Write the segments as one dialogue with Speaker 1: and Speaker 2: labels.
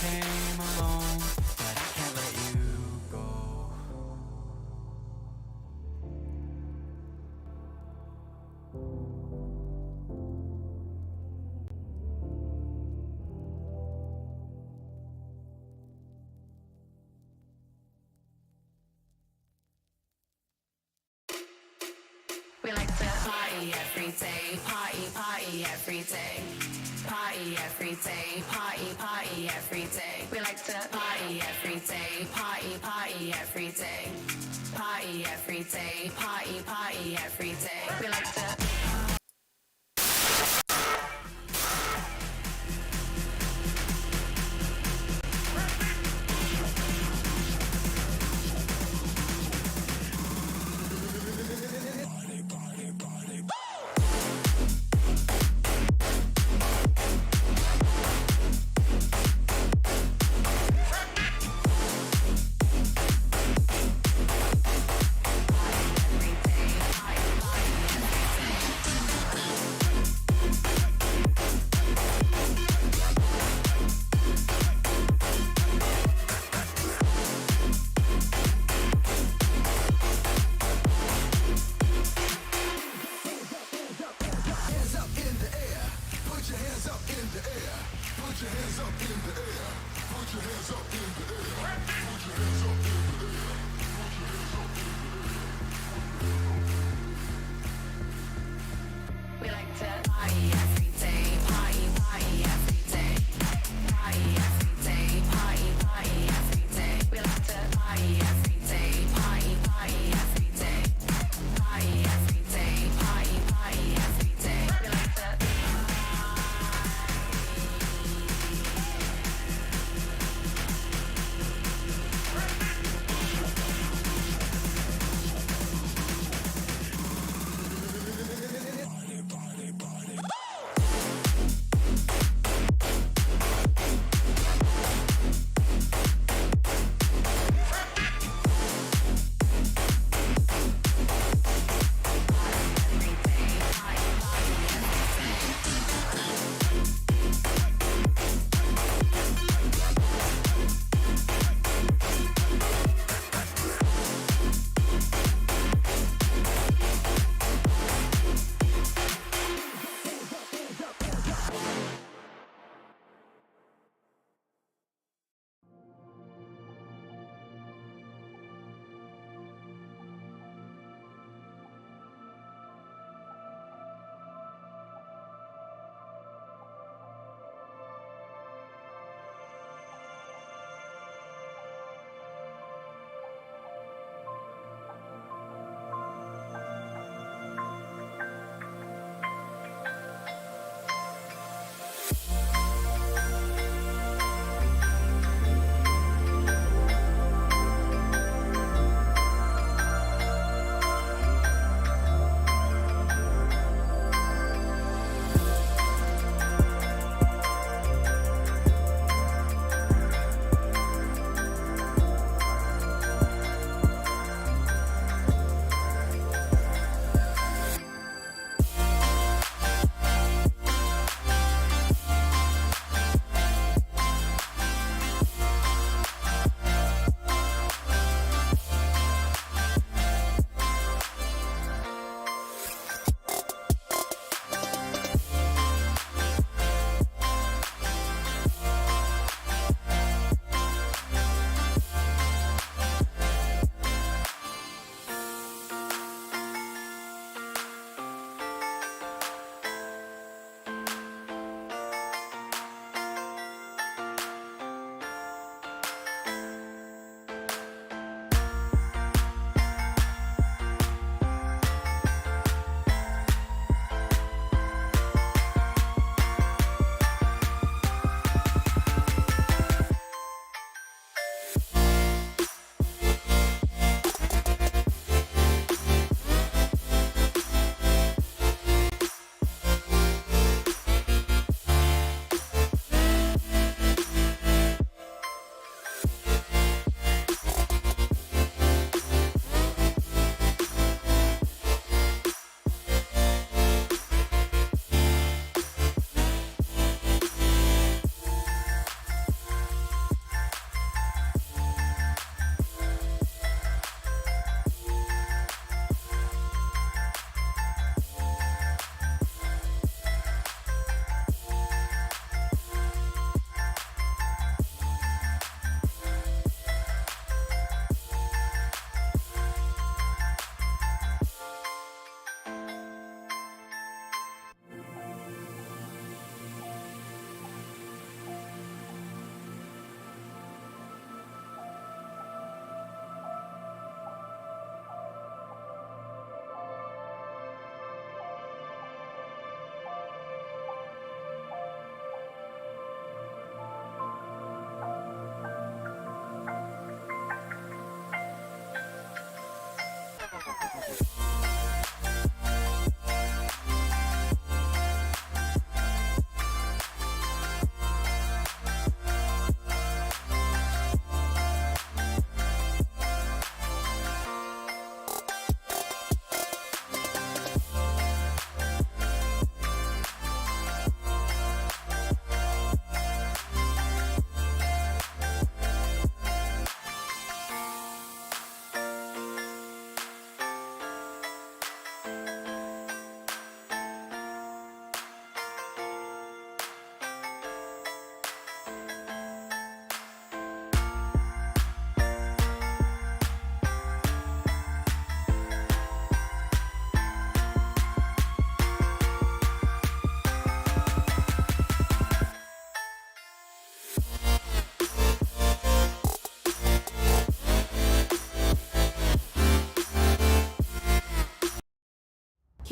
Speaker 1: came along, but I can't let you go.
Speaker 2: We like to party every day, party every day. Party every day, party every day. We like to party every day, party every day. Party every day, party every day. We like to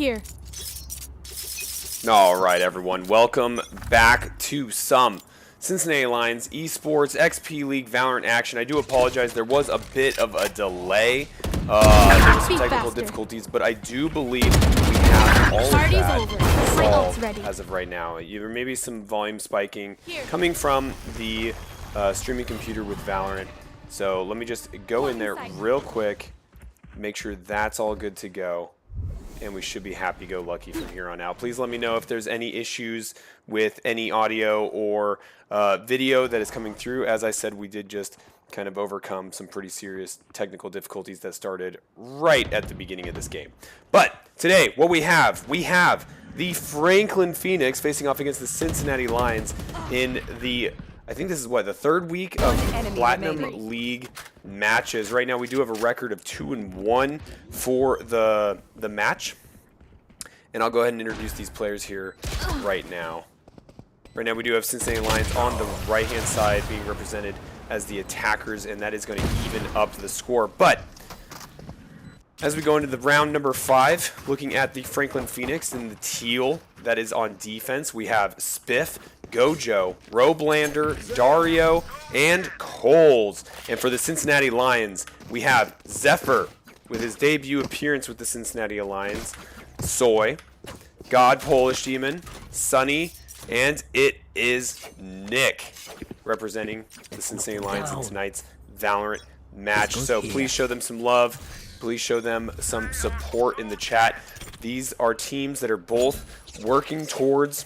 Speaker 3: Here.
Speaker 4: All right, everyone. Welcome back to some Cincinnati Lions Esports XP League Valorant action. I do apologize. There was a bit of a delay. There was some technical difficulties, but I do believe we have all of that solved as of right now. There may be some volume spiking coming from the streaming computer with Valorant. So let me just go in there real quick, make sure that's all good to go. And we should be happy-go-lucky from here on out. Please let me know if there's any issues with any audio or video that is coming through. As I said, we did just kind of overcome some pretty serious technical difficulties that started right at the beginning of this game. But today, what we have the Franklin Phoenix facing off against the Cincinnati Lions in the, I think this is what, the third week of Platinum League matches. Right now we do have a record of 2-1 for the match. And I'll go ahead and introduce these players here right now. Right now we do have Cincinnati Lions on the right-hand side being represented as the attackers, and that is going to even up the score. But as we go into the round number 5, looking at the Franklin Phoenix in the teal that is on defense, we have Spiff, Gojo, Roblander, Dario, and Coles. And for the Cincinnati Lions, we have Zephyr with his debut appearance with the Cincinnati Lions, Soy, God Polish Demon, Sunny, and it is Nick representing the Cincinnati Lions in tonight's Valorant match. So please show them some love. Please show them some support in the chat. These are teams that are both working towards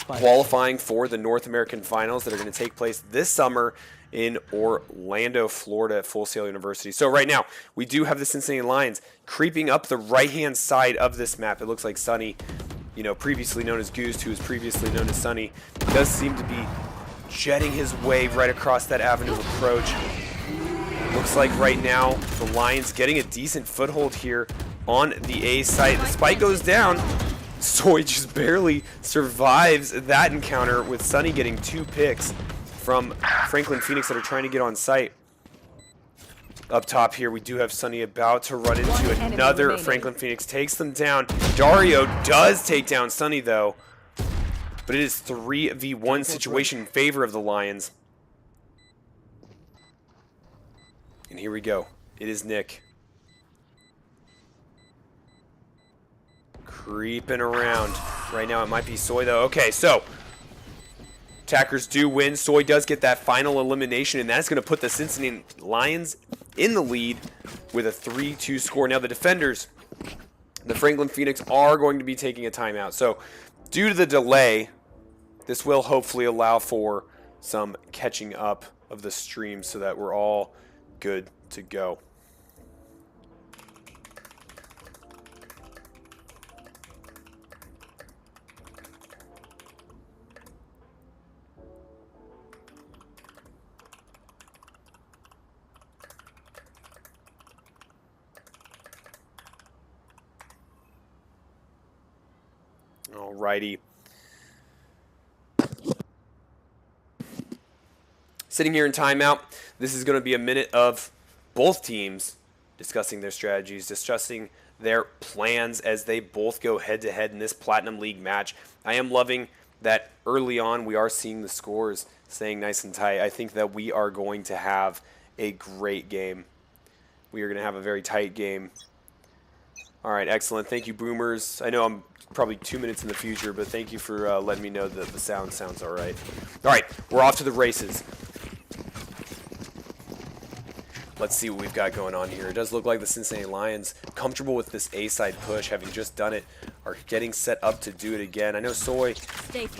Speaker 4: qualifying for the North American Finals that are going to take place this summer in Orlando, Florida at Full Sail University. So right now, we do have the Cincinnati Lions creeping up the right-hand side of this map. It looks like Sunny, you know, previously known as Goose, who was previously known as Sunny, does seem to be jetting his way right across that avenue of approach. Looks like right now, the Lions getting a decent foothold here on the A site. The spike goes down. Soy just barely survives that encounter with Sunny getting 2 picks from Franklin Phoenix that are trying to get on site. Up top here, we do have Sunny about to run into another Franklin Phoenix. Takes them down. Dario does take down Sunny, though. But it is 3v1 situation in favor of the Lions. And here we go. It is Nick. Creeping around. Right now it might be Soy, though. Okay, so attackers do win. Soy does get that final elimination, and that's going to put the Cincinnati Lions in the lead with a 3-2 score. Now the defenders, the Franklin Phoenix, are going to be taking a timeout. So due to the delay, this will hopefully allow for some catching up of the stream so that we're all good to go. Alrighty. Sitting here in timeout, this is going to be a minute of both teams discussing their strategies, discussing their plans as they both go head-to-head in this Platinum League match. I am loving that early on we are seeing the scores staying nice and tight. I think that we are going to have a great game. We are going to have a very tight game. All right, excellent. Thank you, Boomers. I know I'm probably 2 minutes in the future, but thank you for letting me know that the sound sounds all right. All right, we're off to the races. Let's see what we've got going on here. It does look like the Cincinnati Lions, comfortable with this A-side push, having just done it, are getting set up to do it again. I know Soy,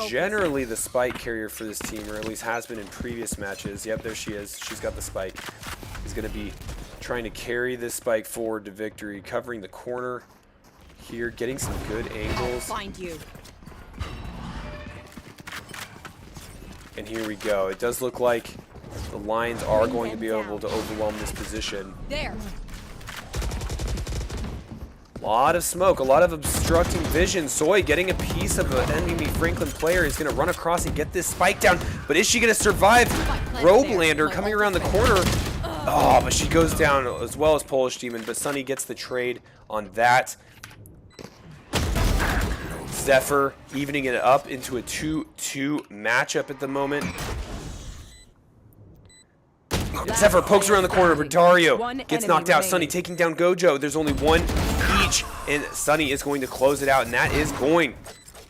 Speaker 4: generally the spike carrier for this team, or at least has been in previous matches. Yep, there she is. She's got the spike. He's going to be trying to carry this spike forward to victory, covering the corner here, getting some good angles.
Speaker 3: Find you.
Speaker 4: And here we go. It does look like the Lions are going to be able to overwhelm this position.
Speaker 3: There.
Speaker 4: A lot of smoke, a lot of obstructing vision. Soy getting a piece of an enemy Franklin player is going to run across and get this spike down. But is she going to survive? Roblander coming around the corner. Oh, but she goes down as well as Polish Demon. But Sunny gets the trade on that. Zephyr evening it up into a 2-2 matchup at the moment. And Zephyr pokes around the corner, but Dario gets knocked out. Sunny taking down Gojo. There's only one each, and Sunny is going to close it out, and that is going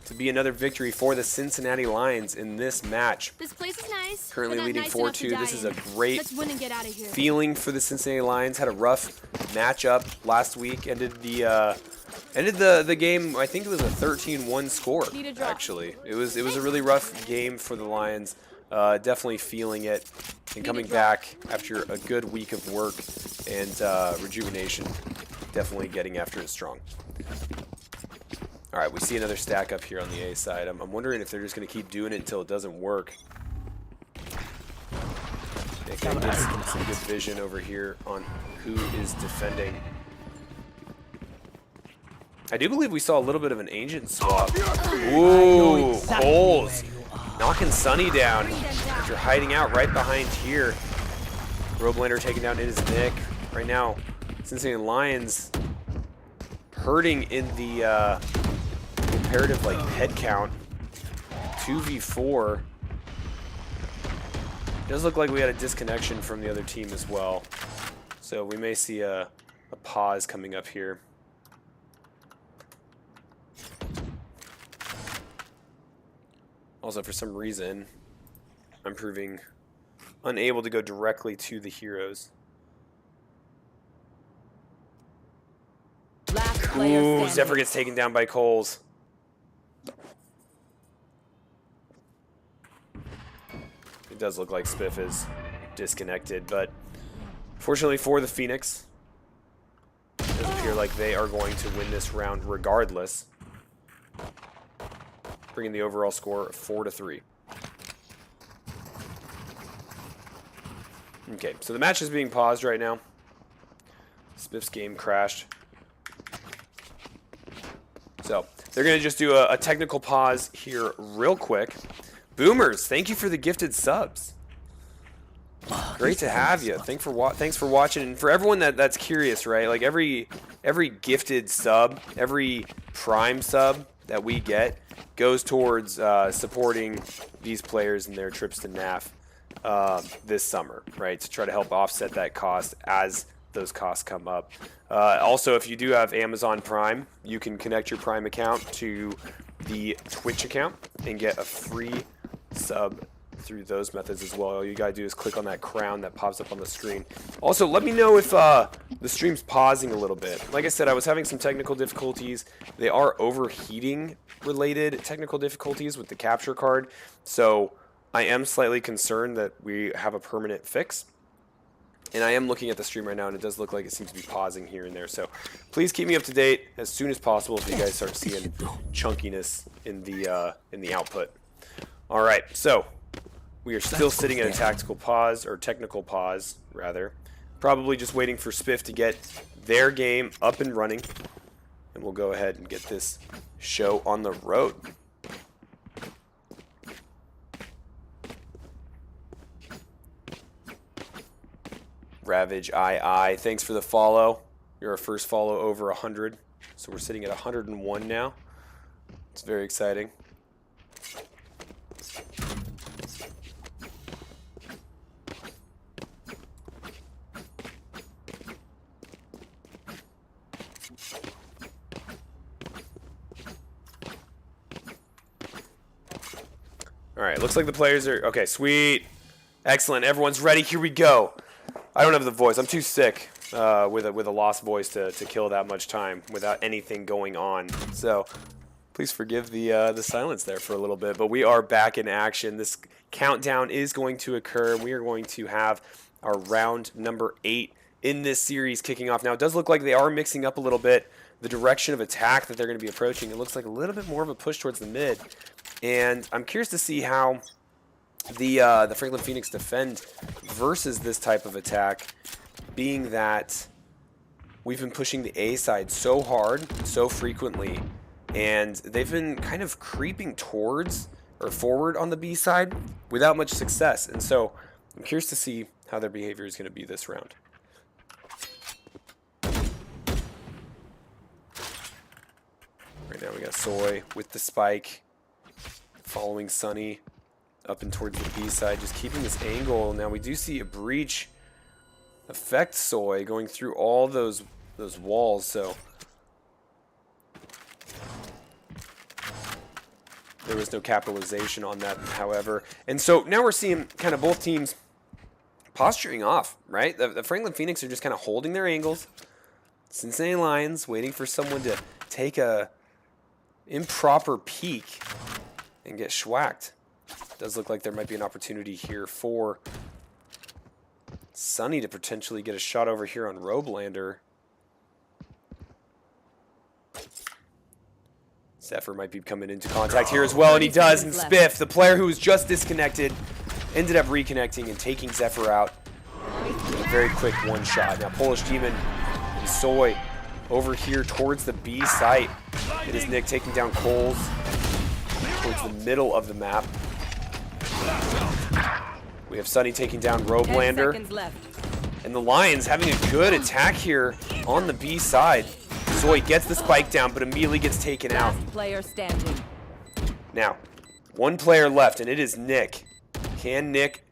Speaker 4: to be another victory for the Cincinnati Lions in this match.
Speaker 3: This place is nice.
Speaker 4: Currently leading 4-2. This is a great feeling for the Cincinnati Lions. Had a rough matchup last week. Ended the game. I think it was a 13-1 score. Actually, it was a really rough game for the Lions. Definitely feeling it and coming back after a good week of work and rejuvenation. Definitely getting after it strong. All right, we see another stack up here on the A side. I'm wondering if they're just going to keep doing it until it doesn't work. They can get some good vision over here on who is defending. I do believe we saw a little bit of an agent swap. Ooh, Coles knocking Sunny down after hiding out right behind here. Roblander taking down It Is Nick. Right now, Cincinnati Lions hurting in the comparative head count. 2v4. Does look like we had a disconnection from the other team as well. So we may see a pause coming up here. Also, for some reason, I'm proving unable to go directly to the heroes. Ooh, Zephyr gets taken down by Coles. It does look like Spiff is disconnected, but fortunately for the Phoenix, it does appear like they are going to win this round regardless, bringing the overall score 4-3. Okay, so the match is being paused right now. Spiff's game crashed. So they're going to just do a technical pause here real quick. Boomers, thank you for the gifted subs. Great to have you. Thanks for watching. And for everyone that's curious, right? Like every gifted sub, every Prime sub that we get goes towards supporting these players in their trips to NAF this summer, right? To try to help offset that cost as those costs come up. Also, if you do have Amazon Prime, you can connect your Prime account to the Twitch account and get a free sub through those methods as well. All you gotta do is click on that crown that pops up on the screen. Also, let me know if the stream's pausing a little bit. Like I said, I was having some technical difficulties. They are overheating related technical difficulties with the capture card, so I am slightly concerned that we have a permanent fix. And I am looking at the stream right now, and it does look like it seems to be pausing here and there. So please keep me up to date as soon as possible if you guys start seeing chunkiness in the output. All right, so we are still sitting at a tactical pause, or technical pause, rather. Probably just waiting for Spiff to get their game up and running. And we'll go ahead and get this show on the road. Ravage II, thanks for the follow. You're our first follow over 100. So we're sitting at 101 now. It's very exciting. All right, looks like the players are... Okay, sweet. Excellent. Everyone's ready. Here we go. I don't have the voice. I'm too sick with a lost voice to kill that much time without anything going on. So please forgive the silence there for a little bit. But we are back in action. This countdown is going to occur. We are going to have our round number 8 in this series kicking off. Now, it does look like they are mixing up a little bit the direction of attack that they're going to be approaching. It looks like a little bit more of a push towards the mid. And I'm curious to see how the Franklin Phoenix defend versus this type of attack, being that we've been pushing the A side so hard, so frequently, and they've been kind of creeping towards or forward on the B side without much success. And so I'm curious to see how their behavior is going to be this round. Right now We got Soy with the spike, following Sunny up and towards the B side, just keeping this angle. Now we do see a breach affect Soy going through all those walls, so there was no capitalization on that, however. And so now we're seeing kind of both teams posturing off, right? The Franklin Phoenix are just kind of holding their angles. Cincinnati Lions waiting for someone to take a improper peek and get schwacked. Does look like there might be an opportunity here for Sunny to potentially get a shot over here on Robelander. Zephyr might be coming into contact here as well, and he does. And Spiff, the player who was just disconnected, ended up reconnecting and taking Zephyr out. A very quick one shot. Now Polish Demon and Soy over here towards the B site. It is Nick taking down Coles towards the middle of the map. We have Sunny taking down Robelander. And the Lions having a good attack here on the B side. Soy gets the spike down, but immediately gets taken out.
Speaker 3: Player standing.
Speaker 4: Now, one player left, and it is Nick. Can Nick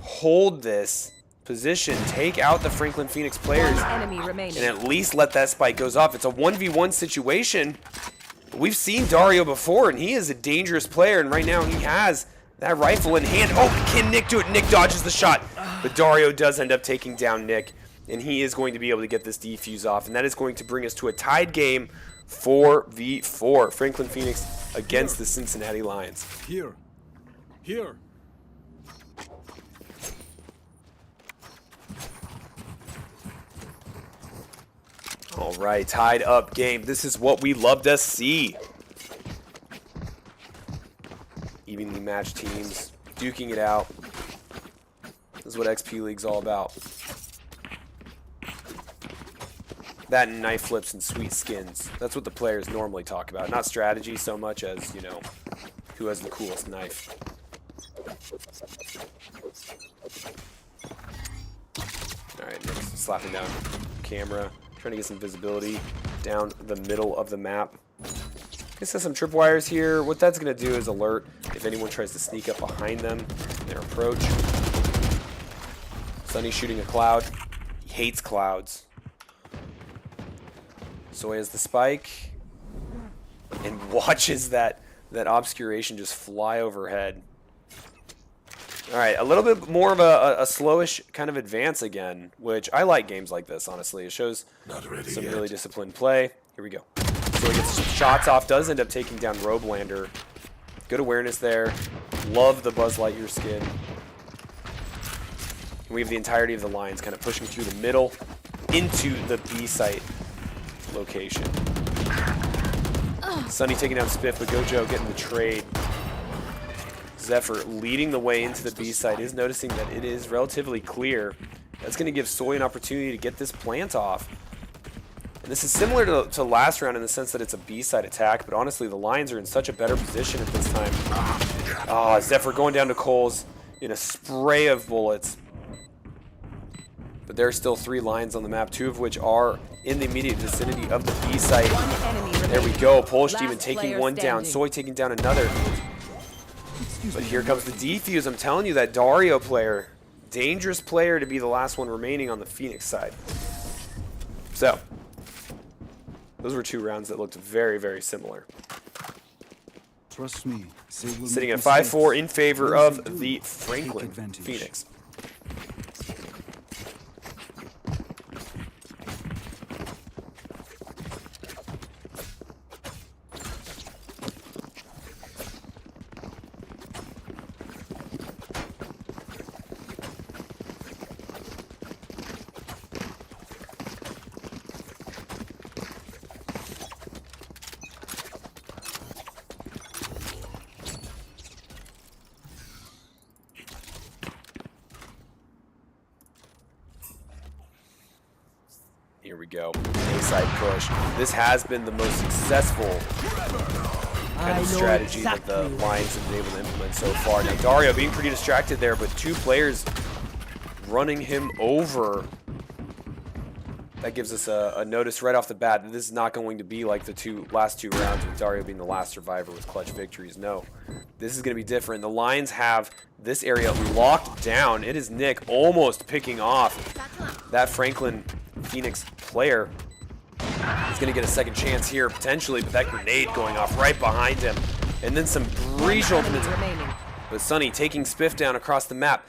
Speaker 4: hold this position, take out the Franklin Phoenix players, and at least let that spike goes off? It's a 1v1 situation. We've seen Dario before, and he is a dangerous player, and right now he has that rifle in hand. Oh, can Nick do it? Nick dodges the shot, but Dario does end up taking down Nick, and he is going to be able to get this defuse off, and that is going to bring us to a tied game, 4v4. Franklin Phoenix against the Cincinnati Lions.
Speaker 5: Here.
Speaker 4: All right, tied up game. This is what we love to see. Evenly matched teams, duking it out. This is what XP League's all about. That and knife flips and sweet skins. That's what the players normally talk about. Not strategy so much as, you know, who has the coolest knife. All right, Nick's slapping down camera. Trying to get some visibility down the middle of the map. Guess there's some tripwires here. What that's going to do is alert if anyone tries to sneak up behind them in their approach. Sunny shooting a cloud. He hates clouds. Soy has the spike and watches that obscuration just fly overhead. All right, a little bit more of a slowish kind of advance again, which I like games like this, honestly. It shows some really disciplined play. Here we go. So he gets some shots off, does end up taking down Robelander. Good awareness there. Love the Buzz Lightyear skin. And we have the entirety of the Lions kind of pushing through the middle into the B site location. Sunny taking down Spiff, but Gojo getting the trade. Zephyr leading the way into the B side is noticing that it is relatively clear. That's going to give Soy an opportunity to get this plant off. And this is similar to last round in the sense that it's a B side attack, but honestly the Lions are in such a better position at this time. Oh, Zephyr going down to Coles in a spray of bullets. But there are still 3 Lions on the map, 2 of which are in the immediate vicinity of the B site. There we go. Polish Demon taking one down. Soy taking down another. But here comes the defuse. I'm telling you, that Dario player, dangerous player to be the last one remaining on the Phoenix side. So, those were 2 rounds that looked very, very similar.
Speaker 5: Trust me.
Speaker 4: Sitting at 5-4 in favor of the Franklin Phoenix. Here we go. A-side push. This has been the most successful kind of strategy that the Lions have been able to implement so far. Now Dario being pretty distracted there, but 2 players running him over. that gives us a notice right off the bat that this is not going to be like the last two rounds with Dario being the last survivor with clutch victories. No, this is going to be different. The Lions have this area locked down. It is Nick almost picking off that Franklin Phoenix player. He's going to get a second chance here potentially, but that grenade going off right behind him. And then some breach ultimates. But Sunny taking Spiff down across the map.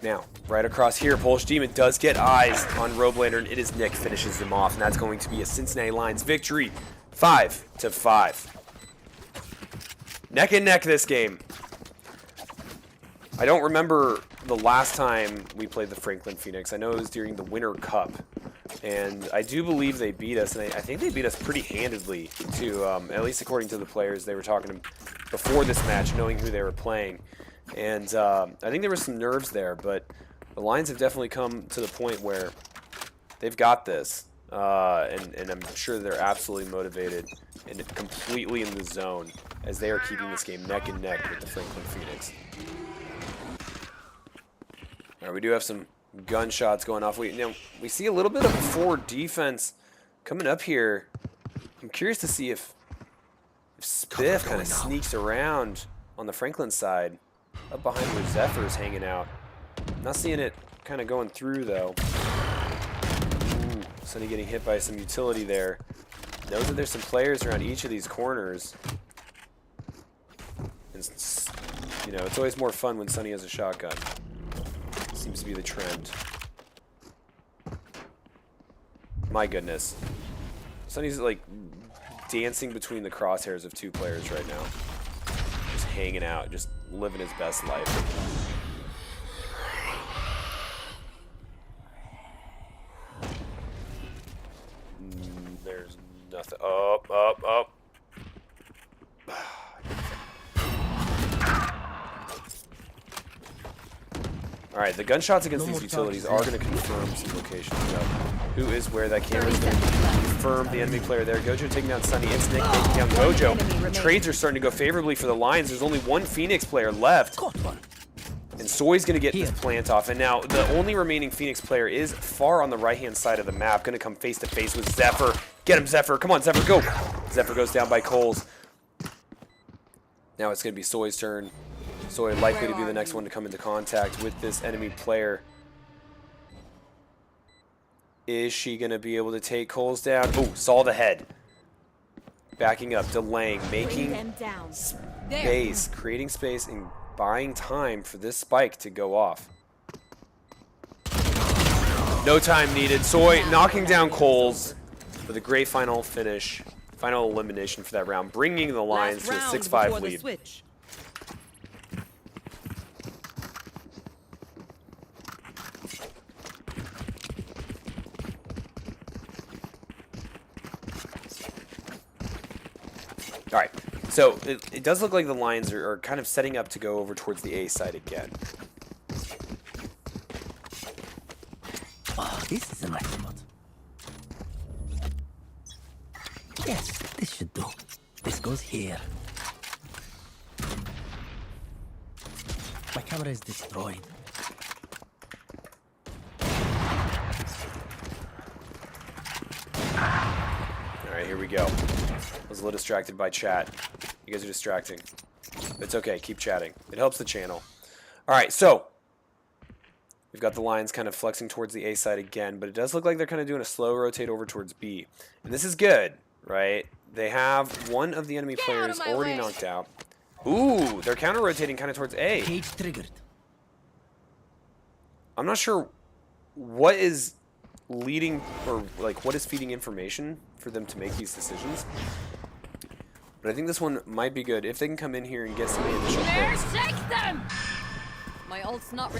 Speaker 4: Now, right across here, Polish Demon does get eyes on Robelander, and it is Nick finishes them off, and that's going to be a Cincinnati Lions victory, 5-5. Neck and neck this game. I don't remember the last time we played the Franklin Phoenix. I know it was during the Winter Cup, and I do believe they beat us, and I think they beat us pretty handedly, too, at least according to the players they were talking to before this match, knowing who they were playing. And I think there was some nerves there, but the Lions have definitely come to the point where they've got this, and I'm sure they're absolutely motivated and completely in the zone as they are keeping this game neck and neck with the Franklin Phoenix. All right, we do have some gunshots going off. We see a little bit of a forward defense coming up here. I'm curious to see if Spiff kind of sneaks around on the Franklin side, up behind where Zephyr's hanging out. Not seeing it kind of going through, though. Ooh, Sunny getting hit by some utility there. Knows that there's some players around each of these corners. And, you know, it's always more fun when Sunny has a shotgun. Seems to be the trend. My goodness. Sunny's, like, dancing between the crosshairs of two players right now. Just hanging out, just living his best life. There's nothing. Up. Alright, the gunshots against these utilities are going to confirm some locations. Who is where? That camera's going to confirm the enemy player there. Gojo taking down Sunny. It's Nick taking down Gojo. Trades are starting to go favorably for the Lions. There's only one Phoenix player left. And Soy's going to get this plant off. And now the only remaining Phoenix player is far on the right-hand side of the map. Going to come face-to-face with Zephyr. Get him, Zephyr. Come on, Zephyr, go. Zephyr goes down by Coles. Now it's going to be Soy's turn. Soy likely to be the next one to come into contact with this enemy player. Is she going to be able to take Coles down? Oh, saw the head. Backing up, delaying, making space, creating space, and buying time for this spike to go off. No time needed. Soy knocking down Coles with a great final finish, final elimination for that round, bringing the Lions to a 6-5 lead. All right, so it does look like the Lions are kind of setting up to go over towards the A side again.
Speaker 3: Oh, this is a nice spot. Yes, this should do. This goes here. My camera is destroyed.
Speaker 4: All right, here we go. I was a little distracted by chat. You guys are distracting. It's okay, keep chatting. It helps the channel. All right, so we've got the Lions kind of flexing towards the A side again, but it does look like they're kind of doing a slow rotate over towards B. And this is good, right? They have one of the enemy players already knocked out. Ooh, they're counter-rotating kind of towards A.
Speaker 3: Cage triggered.
Speaker 4: I'm not sure what is leading, or like what is feeding information for them to make these decisions. But I think this one might be good if they can come in here and get some initial kills.
Speaker 6: My ult's not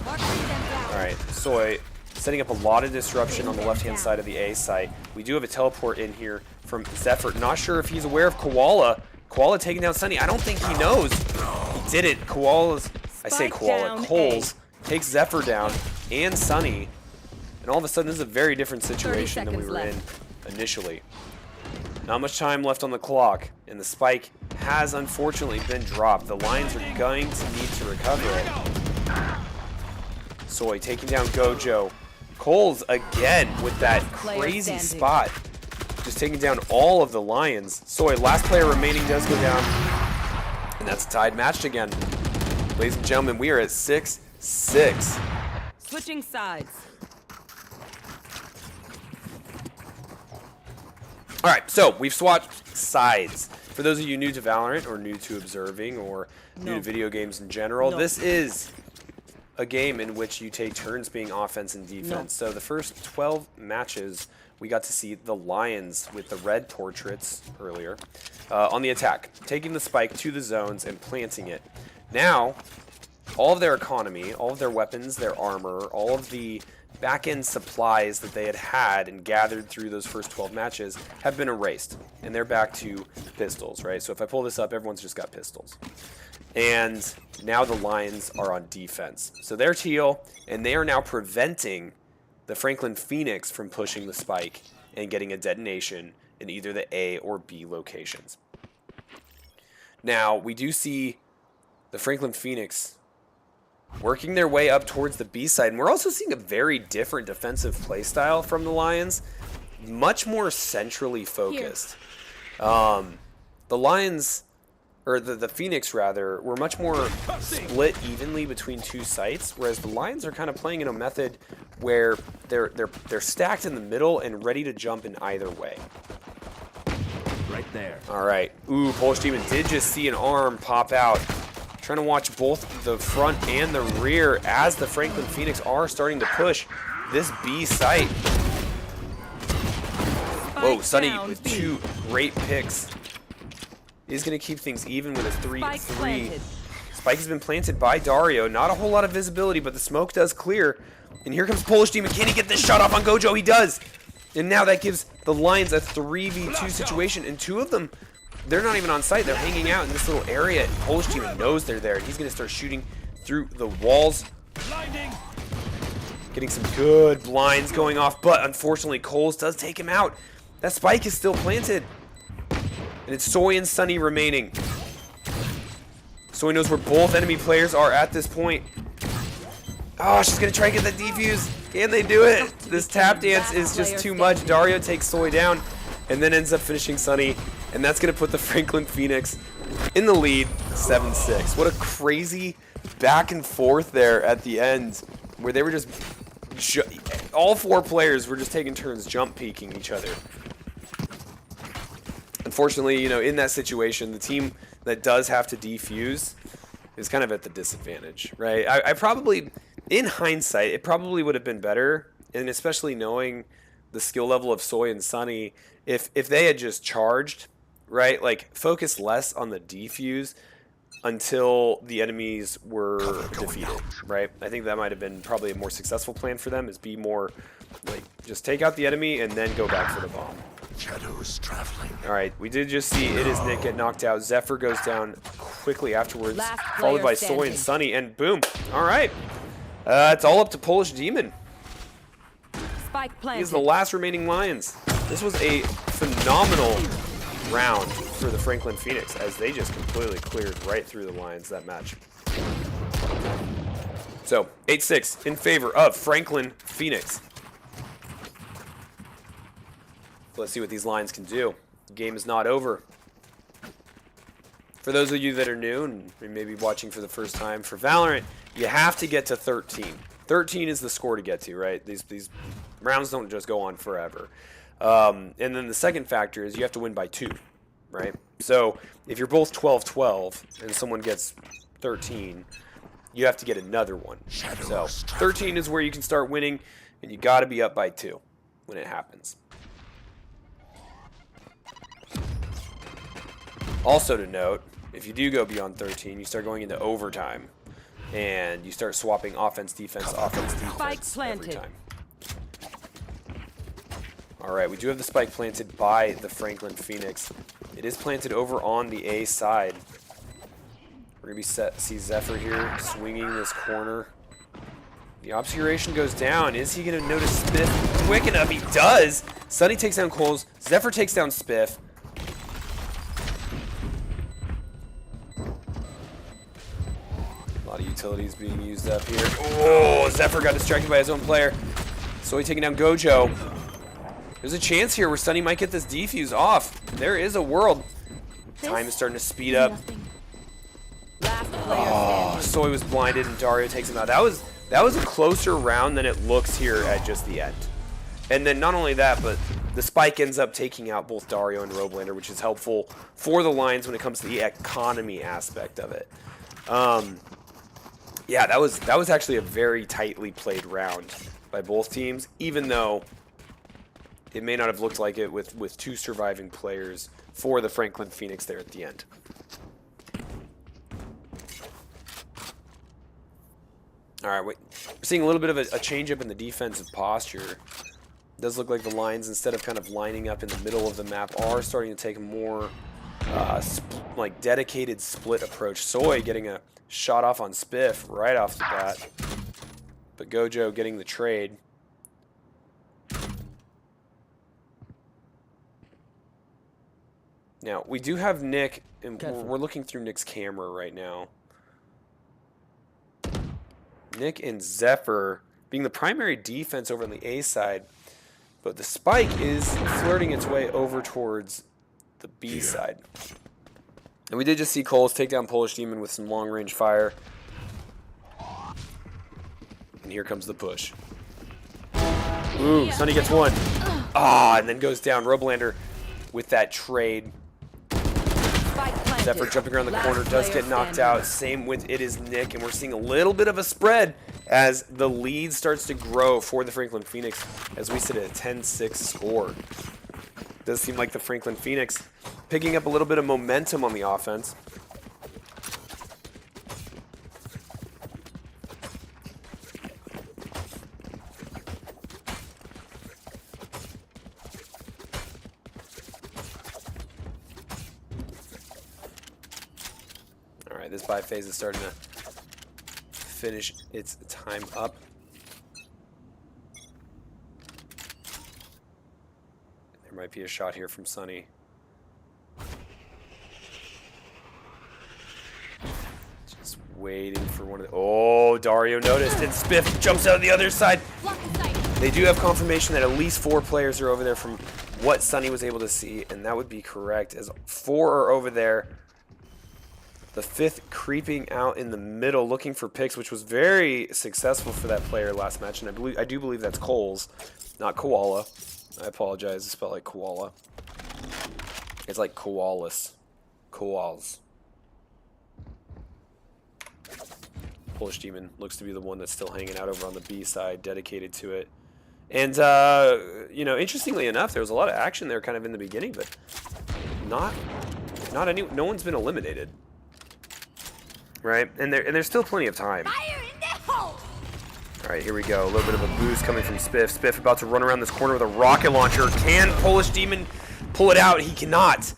Speaker 4: Alright, Soy setting up a lot of disruption on the left-hand side of the A site. We do have a teleport in here from Zephyr. Not sure if he's aware of Koala. Koala taking down Sunny. I don't think he knows. He did it. Koala's, I say Koala, Coles takes Zephyr down and Sunny. And all of a sudden, this is a very different situation than we were in initially. Not much time left on the clock, and the spike has unfortunately been dropped. The Lions are going to need to recover it. Soy taking down Gojo. Coles again with that
Speaker 6: Player
Speaker 4: crazy
Speaker 6: standing.
Speaker 4: spot. Just taking down all of the Lions. Soy, last player remaining, does go down. And that's a tied match again. Ladies and gentlemen, we are at 6-6.
Speaker 6: Switching sides.
Speaker 4: All right, so we've swatched sides. For those of you new to Valorant or new to observing or new to video games in general, this is a game in which you take turns being offense and defense. So the first 12 matches, we got to see the Lions with the red portraits earlier on the attack, taking the spike to the zones and planting it. Now, all of their economy, all of their weapons, their armor, all of the back-end supplies that they had and gathered through those first 12 matches have been erased, and they're back to pistols, right? So if I pull this up, everyone's just got pistols. And now the Lions are on defense. So they're teal, and they are now preventing the Franklin Phoenix from pushing the spike and getting a detonation in either the A or B locations. Now, we do see the Franklin Phoenix working their way up towards the B side, and we're also seeing a very different defensive play style from the Lions, much more centrally focused. The Lions, or the Phoenix rather, were much more split evenly between two sites, whereas the Lions are kind of playing in a method where they're stacked in the middle and ready to jump in either way.
Speaker 5: Right there.
Speaker 4: All right. Ooh, Polish Demon did just see an arm pop out. Trying to watch both the front and the rear as the Franklin Phoenix are starting to push this B site. Whoa, Sunny with two great picks. Is going to keep things even with a 3-3. Spike has been planted by Dario. Not a whole lot of visibility, but the smoke does clear. And here comes Polish Demon. Can he get this shot off on Gojo? He does. And now that gives the Lions a 3v2 situation. And two of them, they're not even on site. They're hanging out in this little area. And Polish Demon knows they're there. And he's going to start shooting through the walls. Getting some good blinds going off. But unfortunately, Coles does take him out. That spike is still planted. And it's Soy and Sunny remaining. Soy knows where both enemy players are at this point. Oh, she's going to try to get that defuse. Can they do it? This tap dance is just too much. Dario takes Soy down and then ends up finishing Sunny. And that's going to put the Franklin Phoenix in the lead, 7-6. What a crazy back and forth there at the end where they were just... all four players were just taking turns jump peeking each other. Unfortunately, you know, in that situation, the team that does have to defuse is kind of at the disadvantage, right? I probably, in hindsight, it probably would have been better, and especially knowing the skill level of Soy and Sunny, if they had just charged, right? Like, focus less on the defuse until the enemies were defeated, right? I think that might have been probably a more successful plan for them, is be more, like, just take out the enemy and then go back for the bomb.
Speaker 5: Shadows traveling.
Speaker 4: All right, we did just see It Is Nick get knocked out. Zephyr goes down quickly afterwards, followed by Soy and Sunny, and boom. All right, it's all up to Polish Demon.
Speaker 6: Spike planted.
Speaker 4: He's the last remaining Lions. This was a phenomenal round for the Franklin Phoenix as they just completely cleared right through the Lions that match. So 8-6 in favor of Franklin Phoenix. Let's see what these Lions can do. The game is not over. For those of you that are new and maybe watching for the first time for Valorant, you have to get to 13. 13 is the score to get to, right? These rounds don't just go on forever. And then the second factor is you have to win by 2, right? So if you're both 12-12 and someone gets 13, you have to get another one. So 13 is where you can start winning, and you got to be up by 2 when it happens. Also to note, if you do go beyond 13, you start going into overtime, and you start swapping offense, defense every time. All right, we do have the spike planted by the Franklin Phoenix. It is planted over on the A side. We're going to see Zephyr here swinging this corner. The obscuration goes down. Is he going to notice Spiff quick enough? He does. Sunny takes down Coles. Zephyr takes down Spiff. A lot of utilities being used up here. Oh, Zephyr got distracted by his own player. Soy taking down Gojo. There's a chance here where Sunny might get this defuse off. There is a world. Time is starting to speed up.
Speaker 6: Last player
Speaker 4: Oh,
Speaker 6: standing.
Speaker 4: Soy was blinded and Dario takes him out. That was a closer round than it looks here at just the end. And then not only that, but the spike ends up taking out both Dario and Robelander, which is helpful for the Lions when it comes to the economy aspect of it. Yeah, that was actually a very tightly played round by both teams, even though it may not have looked like it with two surviving players for the Franklin Phoenix there at the end. All right, wait. We're seeing a little bit of a change up in the defensive posture. It does look like the Lions, instead of kind of lining up in the middle of the map, are starting to take a more like dedicated split approach. Soy getting a shot off on Spiff right off the bat, but Gojo getting the trade. Now, we do have Nick, and we're looking through Nick's camera right now. Nick and Zephyr being the primary defense over on the A side, but the spike is flirting its way over towards the B side. And we did just see Coles take down Polish Demon with some long-range fire. And here comes the push. Ooh, Sunny gets one. Ah, and then goes down. Robelander with that trade. Zephyr jumping around the corner, does get knocked out. Same with It Is Nick, and we're seeing a little bit of a spread as the lead starts to grow for the Franklin Phoenix as we sit at a 10-6 score. Does seem like the Franklin Phoenix picking up a little bit of momentum on the offense. Alright, this buy phase is starting to finish its time up. There might be a shot here from Sunny. Just waiting for one of the... Oh, Dario noticed, and Spiff jumps out the other side. They do have confirmation that at least 4 players are over there from what Sunny was able to see, and that would be correct, as 4 are over there. The 5th creeping out in the middle, looking for picks, which was very successful for that player last match, and I do believe that's Coles, not Koala. I apologize, it's spelled like koala. It's like koalas. Koals. Polish Demon looks to be the one that's still hanging out over on the B side, dedicated to it. And, you know, interestingly enough, there was a lot of action there kind of in the beginning, but no one's been eliminated. Right? And there's still plenty of time. Alright, here we go. A little bit of a boost coming from Spiff. Spiff about to run around this corner with a rocket launcher. Can Polish Demon pull it out? He cannot.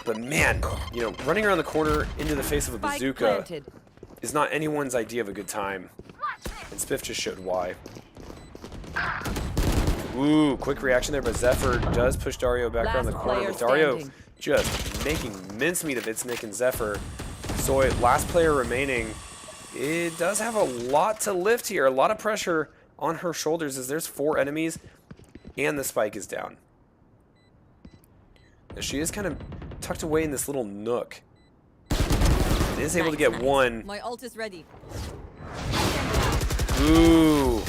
Speaker 4: But man, you know, running around the corner into the face of a bazooka is not anyone's idea of a good time. And Spiff just showed why. Ooh, quick reaction there, but Zephyr does push Dario back around the corner. But Dario just making mincemeat of It's Nick and Zephyr. Soy, last player remaining. It does have a lot to lift here. A lot of pressure on her shoulders as there's 4 enemies and the spike is down. Now she is kind of tucked away in this little nook. And is able to get one.
Speaker 6: My ult is ready.
Speaker 4: Ooh.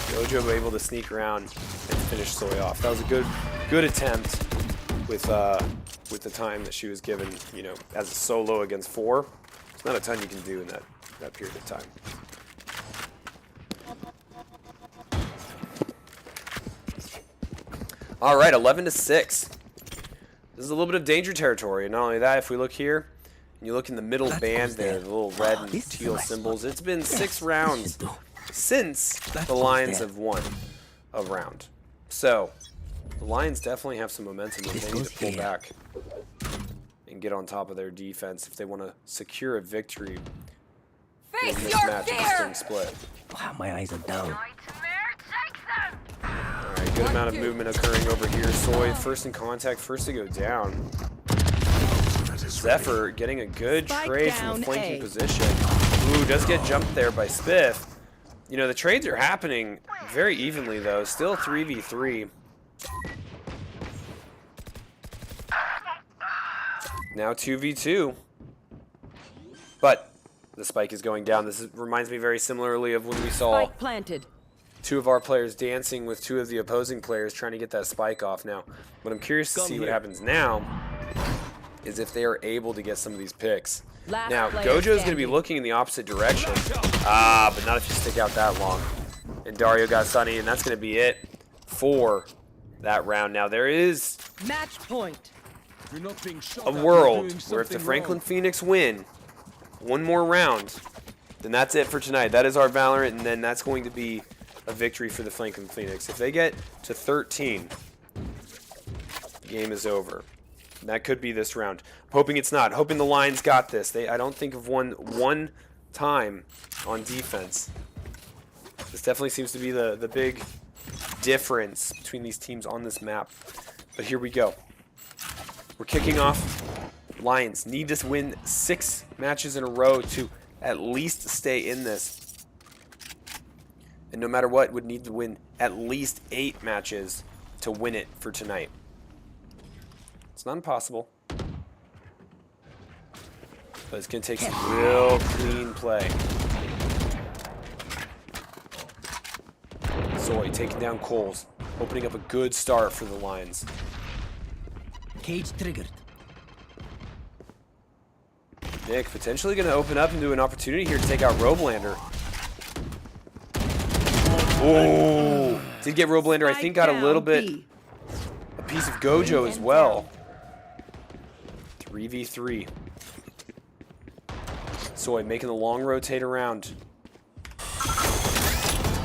Speaker 4: Gojo able to sneak around and finish Soy off. That was a good attempt with the time that she was given, you know, as a solo against 4. It's not a ton you can do in that period of time. All right, 11-6. This is a little bit of danger territory, and not only that, if we look here, and you look in the middle band there, the little red and teal symbols, it's been 6 rounds since the Lions have won a round. So, the Lions definitely have some momentum if they need to pull back and get on top of their defense if they want to secure a victory in this match of the spring split.
Speaker 3: Wow, my eyes are down.
Speaker 4: Alright, good amount of movement occurring over here. Soy, first in contact, first to go down. Zephyr getting a good trade from a flanking position. Ooh, does get jumped there by Spiff. You know, the trades are happening very evenly, though. Still 3v3. Now 2v2. But the spike is going down. Reminds me very similarly of when we saw
Speaker 6: Spike planted.
Speaker 4: two of our players dancing with two of the opposing players trying to get that spike off. Now, what I'm curious to see what happens now is if they are able to get some of these picks.
Speaker 6: Last
Speaker 4: Now,
Speaker 6: player
Speaker 4: Gojo's going to be
Speaker 6: standing.
Speaker 4: looking in the opposite direction. Ah, but not if you stick out that long. And Dario got Sunny, and that's going to be it for that round. Now, there is
Speaker 6: Match point.
Speaker 5: You're not being shot
Speaker 4: a
Speaker 5: at, you're
Speaker 4: world
Speaker 5: doing
Speaker 4: where if the
Speaker 5: something
Speaker 4: Franklin
Speaker 5: wrong.
Speaker 4: Phoenix win one more round, then that's it for tonight. That is our Valorant, and then that's going to be a victory for the Franklin Phoenix. If they get to 13, the game is over. And that could be this round. I'm hoping it's not. Hoping the Lions got this. I don't think of one time on defense. This definitely seems to be the big difference between these teams on this map. But here we go. We're kicking off. Lions need to win 6 matches in a row to at least stay in this. And no matter what, would need to win at least 8 matches to win it for tonight. It's not impossible. But it's going to take some real clean play. Zoe taking down Coles. Opening up a good start for the Lions.
Speaker 3: Cage triggered.
Speaker 4: Nick potentially going to open up into an opportunity here to take out Robelander. Oh, did get Robelander. I think got a little bit, a piece of Gojo as well. 3v3. Soy making the long rotate around.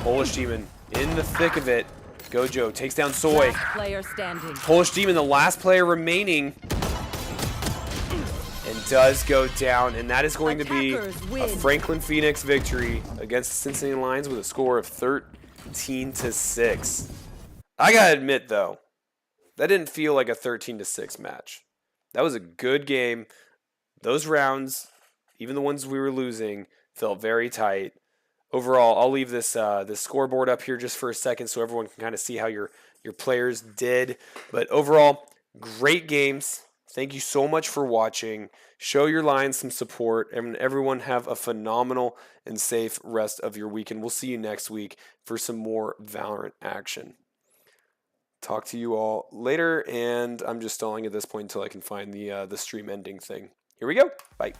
Speaker 4: Polish Demon in the thick of it. Gojo takes down Soy.
Speaker 6: Last player standing.
Speaker 4: Polish Demon, the last player remaining, and does go down, and that is going to be
Speaker 6: Attackers
Speaker 4: a
Speaker 6: win.
Speaker 4: Franklin Phoenix victory against the Cincinnati Lions with a score of 13-6. I gotta admit though, that didn't feel like a 13-6 match. That was a good game. Those rounds, even the ones we were losing, felt very tight. Overall, I'll leave this this scoreboard up here just for a second so everyone can kind of see how your players did. But overall, great games. Thank you so much for watching. Show your Lions some support, and everyone have a phenomenal and safe rest of your weekend. We'll see you next week for some more Valorant action. Talk to you all later, and I'm just stalling at this point until I can find the stream ending thing. Here we go. Bye.